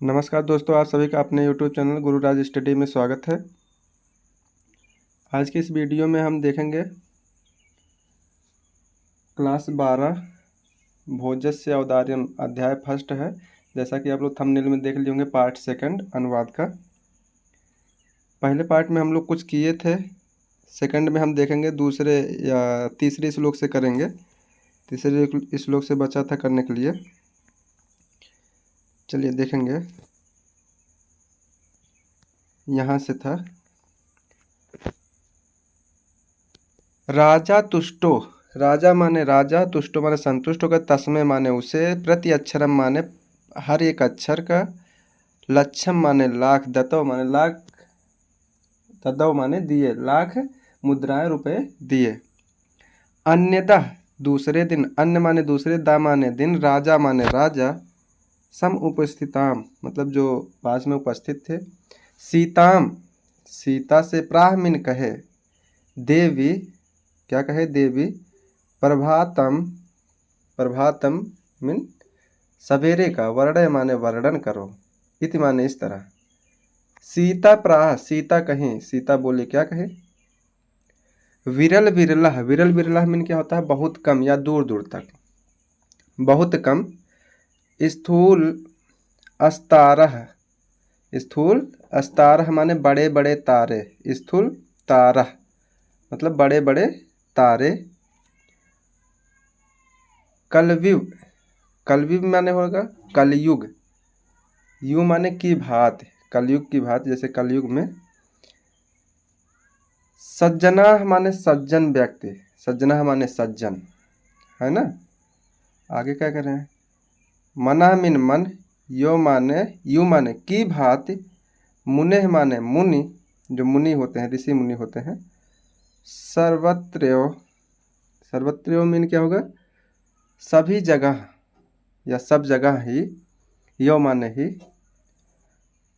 नमस्कार दोस्तों, आप सभी का अपने YouTube चैनल गुरुराज स्टडी में स्वागत है। आज की इस वीडियो में हम देखेंगे क्लास 12 भोजस्य औदार्यम अध्याय फर्स्ट है। जैसा कि आप लोग थंबनेल में देख लिए होंगे, पार्ट सेकंड अनुवाद का। पहले पार्ट में हम लोग कुछ किए थे, सेकंड में हम देखेंगे दूसरे या तीसरे श्लोक से करेंगे। तीसरे श्लोक से बचा था करने के लिए, चलिए देखेंगे। यहाँ से था राजा तुष्टो, राजा माने राजा, तुष्टो माने संतुष्ट होकर, तस्मै माने उसे, प्रति अक्षरम माने हर एक अक्षर का, लक्षम माने लाख, दत्तव माने लाख, तदव माने दिए, लाख मुद्राएं रुपए दिए। अन्यतः दूसरे दिन, अन्य माने दूसरे, दा माने दिन, राजा माने राजा, सम उपस्थिताम मतलब जो पास में उपस्थित थे, सीताम सीता से प्राहमिन कहे, देवी क्या कहे, देवी, प्रभातम प्रभातम मीन सवेरे का, वर्णय माने वर्णन करो, इति माने इस तरह। सीता प्राह सीता कहीं, सीता बोली क्या कहे, विरल विरलह, विरल विरलह मीन क्या होता है, बहुत कम या दूर दूर तक, बहुत कम। स्थूल अस्तारह, स्थूल अस्तारह माने बड़े बड़े तारे, स्थूल तारह मतलब बड़े बड़े तारे। कलयुग, कलयुग माने होगा कलयुग, यु माने की भांति, कलयुग की भांति, जैसे कलयुग में। सज्जना माने सज्जन व्यक्ति, सज्जना माने सज्जन, है ना। आगे क्या कर रहे हैं, मना मिन मन, यो माने यु माने की भांति, मुने माने मुनि, जो मुनि होते हैं, ऋषि मुनि होते हैं। सर्वत्रयो, सर्वत्रयो मीन क्या होगा, सभी जगह या सब जगह ही, यो माने ही।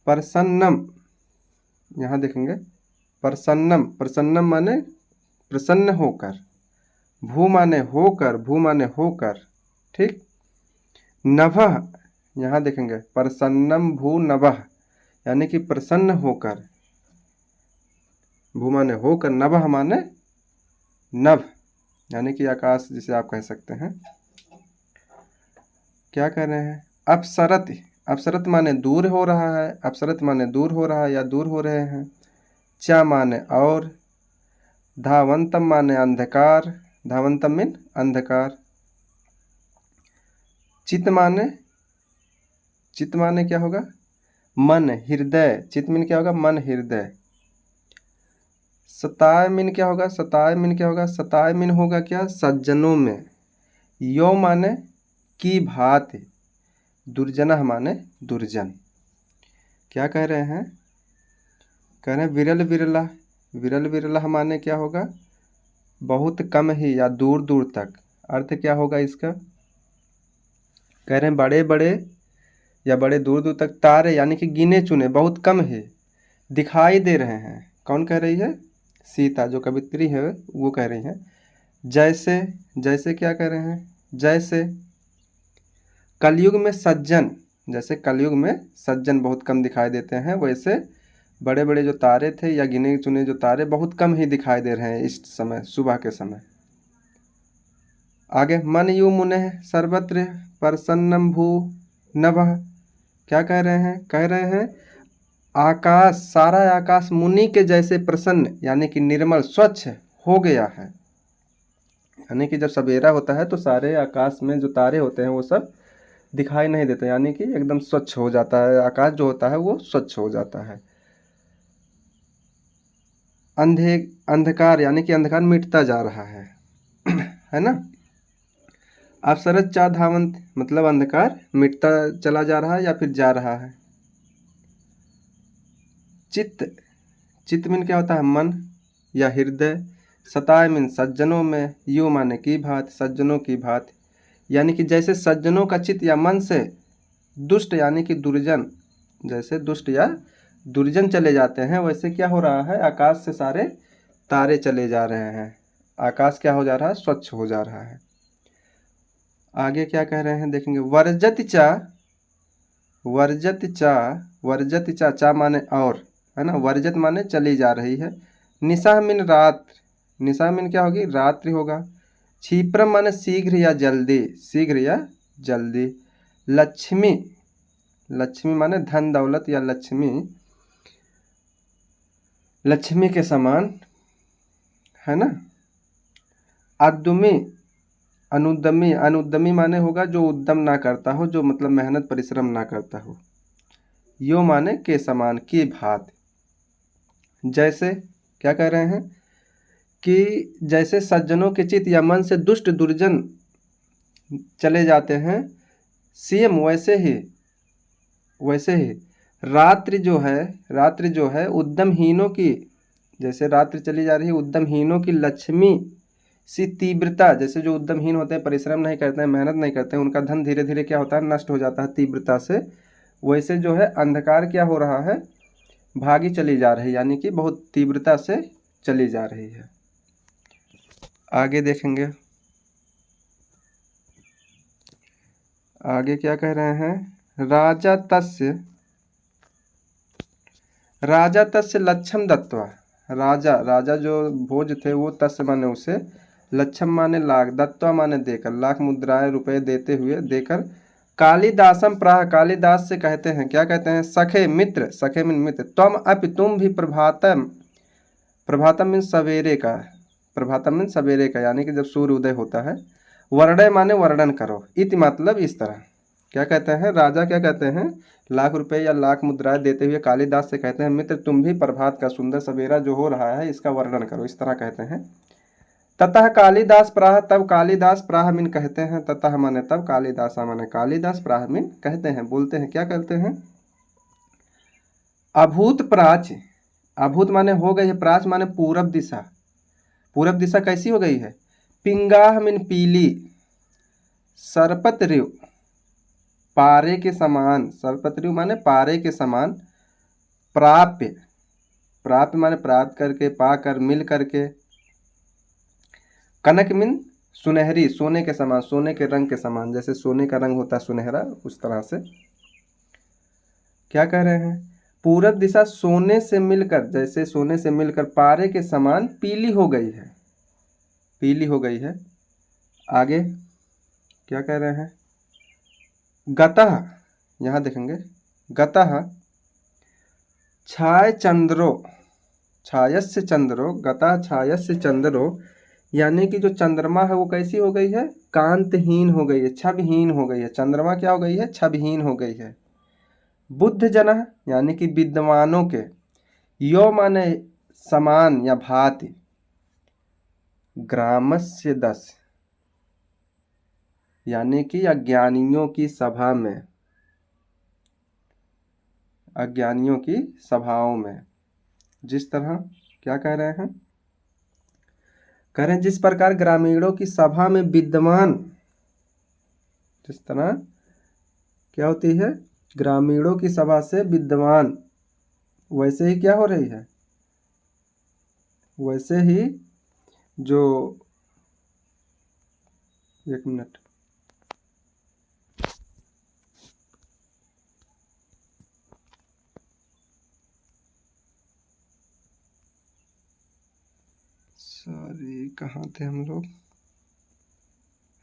प्रसन्नम, यहाँ देखेंगे प्रसन्नम, प्रसन्नम माने प्रसन्न होकर, भू माने होकर, भू माने होकर, ठीक। नभः, यहाँ देखेंगे प्रसन्नम भू नभः यानी कि प्रसन्न होकर, भू माने होकर, नभः माने नभ यानी कि आकाश, जिसे आप कह सकते हैं। क्या कह रहे हैं, अपसरत, अपसरत माने दूर हो रहा है, अपसरत माने दूर हो रहा है या दूर हो रहे हैं। चा माने और, धावंतम माने अंधकार, धावंतम मीन अंधकार। चित माने, चित माने क्या होगा, मन हृदय, चित मीन क्या होगा, मन हृदय। सताय मीन क्या होगा, सताय मीन क्या होगा, सताय मीन होगा क्या, सज्जनों में। यो माने की भांति, दुर्जनः माने दुर्जन। क्या कह रहे हैं, कह रहे हैं विरल विरला, विरल विरला माने क्या होगा, बहुत कम ही या दूर दूर तक। अर्थ क्या होगा इसका, कह रहे हैं बड़े बड़े या बड़े दूर दूर तक तारे यानी कि गिने चुने, बहुत कम ही दिखाई दे रहे हैं। कौन कह रही है, सीता जो कवित्री है वो कह रही है। जैसे, जैसे क्या कह रहे हैं, जैसे कलयुग में सज्जन, जैसे कलयुग में सज्जन बहुत कम दिखाई देते हैं, वैसे बड़े बड़े जो तारे थे या गिने चुने जो तारे बहुत कम ही दिखाई दे रहे हैं इस समय, सुबह के समय। आगे मन यु मुने सर्वत्र प्रसन्नम भू नभः, क्या कह रहे हैं, कह रहे हैं आकाश, सारा आकाश मुनि के जैसे प्रसन्न यानी कि निर्मल स्वच्छ हो गया है। यानी कि जब सवेरा होता है तो सारे आकाश में जो तारे होते हैं वो सब दिखाई नहीं देते, यानी कि एकदम स्वच्छ हो जाता है, आकाश जो होता है वो स्वच्छ हो जाता है। अंधकार यानी कि अंधकार मिटता जा रहा है है ना। अवसरत चा धावंत मतलब अंधकार मिटता चला जा रहा है या फिर जा रहा है। चित्त, चित्त मीन क्या होता है, मन या हृदय। सताय मीन सज्जनों में, यू माने की भांति, सज्जनों की भांति, यानी कि जैसे सज्जनों का चित्त या मन से दुष्ट यानी कि दुर्जन, जैसे दुष्ट या दुर्जन चले जाते हैं, वैसे क्या हो रहा है, आकाश से सारे तारे चले जा रहे हैं, आकाश क्या हो जा रहा है, स्वच्छ हो जा रहा है। आगे क्या कह रहे हैं देखेंगे, वर्जति चा वर्जत चा, चा माने और, है ना। वर्जत माने चली जा रही है। निशा मिन रात्र, निशा मिन क्या होगी, रात्रि होगा। क्षिप्रम माने शीघ्र या जल्दी, शीघ्र या जल्दी। लक्ष्मी, लक्ष्मी माने धन दौलत या लक्ष्मी, लक्ष्मी के समान, है ना। अद्युमी, अनुद्यमी, अनुद्यमी माने होगा जो उद्यम ना करता हो, जो मतलब मेहनत परिश्रम ना करता हो। यो माने के समान, की भात। जैसे क्या कह रहे हैं कि जैसे सज्जनों के चित्त या मन से दुष्ट दुर्जन चले जाते हैं, सेम वैसे ही रात्रि जो है उद्यमहीनों की, जैसे रात्रि चली जा रही है उद्यमहीनों की लक्ष्मी सी तीव्रता, जैसे जो उद्यमहीन होते हैं, परिश्रम नहीं करते हैं, मेहनत नहीं करते हैं, उनका धन धीरे धीरे क्या होता है, नष्ट हो जाता है तीव्रता से। वैसे जो है अंधकार क्या हो रहा है, भागी चली जा रही है, यानी कि बहुत तीव्रता से चली जा रही है। आगे देखेंगे, आगे क्या कह रहे हैं, राजा तस्य लक्ष्यम दत्वा, राजा जो भोज थे वो तस्य माने उसे, लक्ष्यम माने लाख, दत्वा माने देकर, लाख मुद्राएं रुपए देते हुए, देकर। कालिदासम प्राह, कालिदास से कहते हैं, क्या कहते हैं, सखे मित्र, सखे मिन मित्र, त्वम अपि तुम भी प्रभातम, प्रभातम मीन सवेरे का, प्रभातम मीन सवेरे का, यानी कि जब सूर्य उदय होता है। वर्णय माने वर्णन करो, इति मतलब इस तरह। क्या कहते हैं, राजा क्या कहते हैं, लाख रुपए या लाख मुद्राएं देते हुए कालिदास से कहते हैं, मित्र तुम भी प्रभात का सुंदर सवेरा जो हो रहा है इसका वर्णन करो, इस तरह कहते हैं। ततः कालिदास प्राह, तब कालिदास प्राह मिन कहते हैं, ततः माने तब, कालिदास माने कालिदास, प्राह मिन कहते हैं, बोलते हैं, क्या कहते हैं। अभूत प्राच, अभूत माने हो गई है, प्राच माने पूरब दिशा, पूरब दिशा कैसी हो गई है। पिंगाह मिन पीली, सरपतरिव पारे के समान, सरपतरिव माने पारे के समान। प्राप्य, प्राप्य माने प्राप्त करके, पाकर, मिल करके। कनक मिन सुनहरी, सोने के समान, सोने के रंग के समान, जैसे सोने का रंग होता है सुनहरा, उस तरह से। क्या कह रहे हैं, पूरब दिशा सोने से मिलकर, जैसे सोने से मिलकर पारे के समान पीली हो गई है, पीली हो गई है। आगे क्या कह रहे हैं, गतः, यहाँ देखेंगे, गतः छाय चंद्रो, छायस्य चंद्रो, गतः छायस्य चंद्रो, यानी कि जो चंद्रमा है वो कैसी हो गई है, कांतहीन हो गई है, छविहीन हो गई है। चंद्रमा क्या हो गई है, छविहीन हो गई है। बुद्ध जन, यानी कि विद्वानों के, यो माने समान या भांति, ग्रामस्य 10, यानी कि अज्ञानियों की सभा में, अज्ञानियों की सभाओं में। जिस तरह क्या कह रहे हैं, कह रहे हैं जिस प्रकार ग्रामीणों की सभा में विद्वान, जिस तरह क्या होती है, ग्रामीणों की सभा से विद्वान, वैसे ही क्या हो रही है, वैसे ही जो, एक मिनट, सॉरी कहाँ थे हम लोग,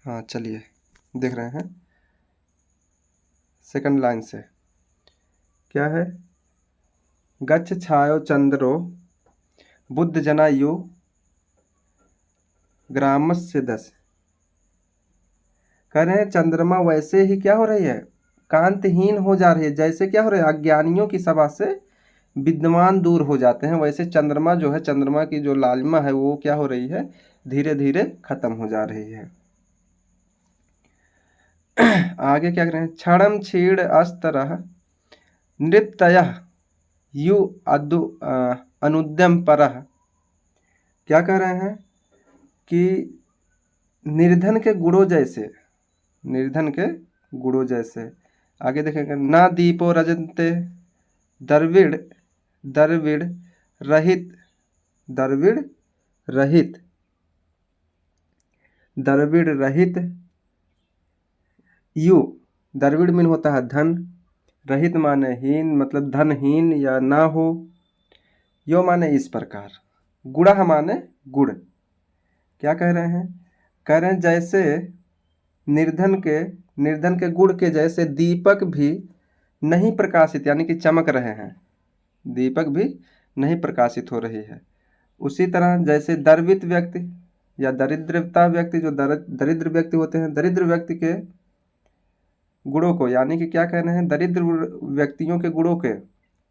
हाँ चलिए देख रहे हैं सेकंड लाइन से। क्या है, गच्छ छायो चंद्रो बुद्ध जनायु ग्रामस्य 10, कह रहे हैं चंद्रमा वैसे ही क्या हो रही है, कांतहीन हो जा रही है, जैसे क्या हो रहा है, अज्ञानियों की सभा से विद्वान दूर हो जाते हैं, वैसे चंद्रमा जो है, चंद्रमा की जो लालिमा है वो क्या हो रही है, धीरे धीरे खत्म हो जा रही है। आगे क्या कर रहे हैं, क्षणम क्षीण अस्तरः नृत्यः यु अनुद्यम परः, क्या कह रहे हैं कि निर्धन के गुड़ों जैसे, निर्धन के गुड़ों जैसे। आगे देखेंगे, ना दीपो रजते दरविड़, दरविड़ रहित, दरविड़ रहित, दरविड़ रहित, यु, दरविड़ मीन होता है धन, रहित माने हीन, मतलब धनहीन या ना हो। यो माने इस प्रकार। गुणः माने गुण। क्या कह रहे हैं? कह रहे हैं जैसे निर्धन के गुण के जैसे दीपक भी नहीं प्रकाशित, यानी कि चमक रहे हैं, दीपक भी नहीं प्रकाशित हो रही है। उसी तरह जैसे दरिद्र व्यक्ति या दरिद्रता व्यक्ति, जो दरिद्र व्यक्ति होते हैं, दरिद्र व्यक्ति के गुणों को, यानी कि क्या कह रहे हैं, दरिद्र व्यक्तियों के गुणों के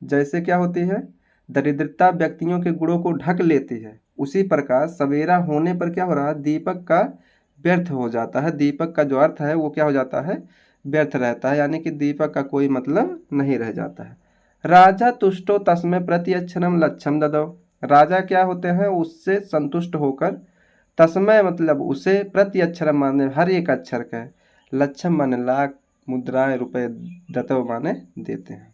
जैसे क्या होती है, दरिद्रता व्यक्तियों के गुणों को ढक लेती है, उसी प्रकार सवेरा होने पर क्या हो रहा है, दीपक का व्यर्थ हो जाता है। दीपक का जो अर्थ है वो क्या हो जाता है, व्यर्थ रहता है, यानी कि दीपक का कोई मतलब नहीं रह जाता है। राजा तुष्टो तस्मै प्रति अक्षरम लक्ष्यम ददौ। राजा क्या होते हैं, उससे संतुष्ट होकर, तस्मै मतलब उसे, प्रति अक्षरम माने हर एक अक्षर का, लक्ष्यम माने लाख, मुद्राएं रुपए, दतव माने देते हैं।